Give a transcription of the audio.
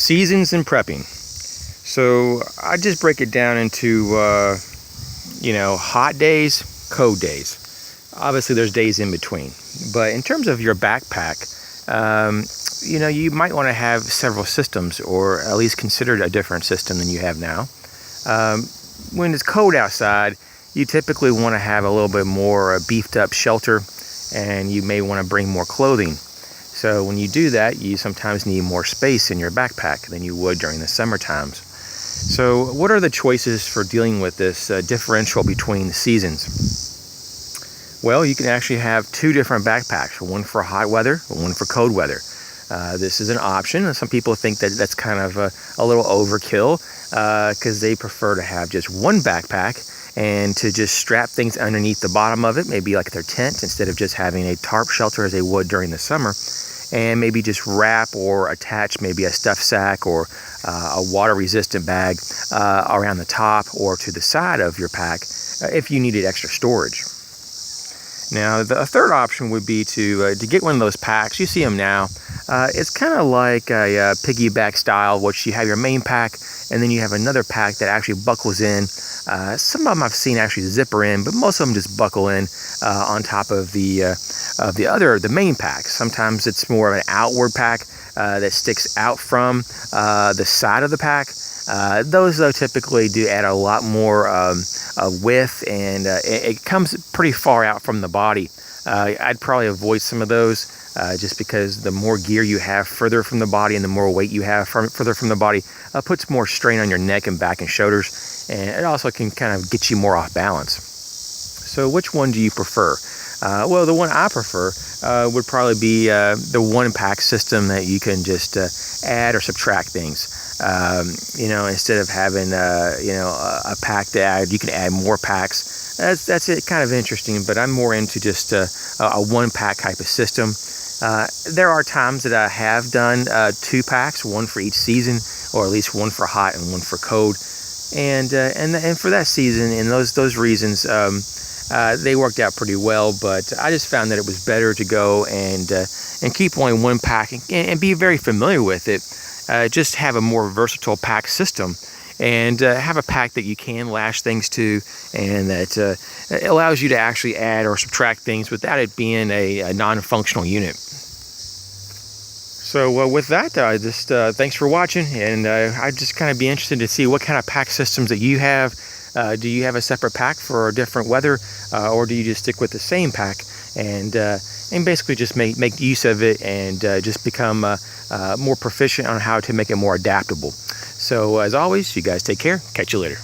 Seasons and prepping. So I just break it down into hot days, cold days. Obviously there's days in between, but in terms of your backpack, you might want to have several systems, or at least consider a different system than you have now. When it's cold outside, you typically want to have a little bit more beefed up shelter, and you may want to bring more clothing. So when you do that, you sometimes need more space in your backpack than you would during the summer times. So what are the choices for dealing with this differential between the seasons? Well, you can actually have two different backpacks, one for hot weather, one for cold weather. This is an option. Some people think that that's kind of a little overkill because they prefer to have just one backpack and to just strap things underneath the bottom of it, maybe like their tent, instead of just having a tarp shelter as they would during the summer, and maybe just wrap or attach maybe a stuff sack or a water resistant bag around the top or to the side of your pack if you needed extra storage. Now, the third option would be to get one of those packs. You see them now. It's kind of like a piggyback style, which you have your main pack, and then you have another pack that actually buckles in. Some of them I've seen actually zipper in, but most of them just buckle in on top of the main pack. Sometimes it's more of an outward pack that sticks out from the side of the pack. Those though typically do add a lot more width, and it comes pretty far out from the body. I'd probably avoid some of those just because the more gear you have further from the body and the more weight you have further from the body puts more strain on your neck and back and shoulders, and it also can kind of get you more off balance. So which one do you prefer? Well, the one I prefer would probably be the one pack system that you can just add or subtract things. Instead of having a pack to add, you can add more packs. That's it, kind of interesting, but I'm more into just a one pack type of system. There are times that I have done 2 packs, one for each season, or at least one for hot and one for cold. And for that season and those reasons, they worked out pretty well. But I just found that it was better to go and keep only one pack and be very familiar with it. Just have a more versatile pack system, and have a pack that you can lash things to, and that allows you to actually add or subtract things without it being a non-functional unit. So with that, thanks for watching, and I'd just kind of be interested to see what kind of pack systems that you have. Do you have a separate pack for different weather, or do you just stick with the same pack and basically just make use of it and just become more proficient on how to make it more adaptable? So as always, you guys take care. Catch you later.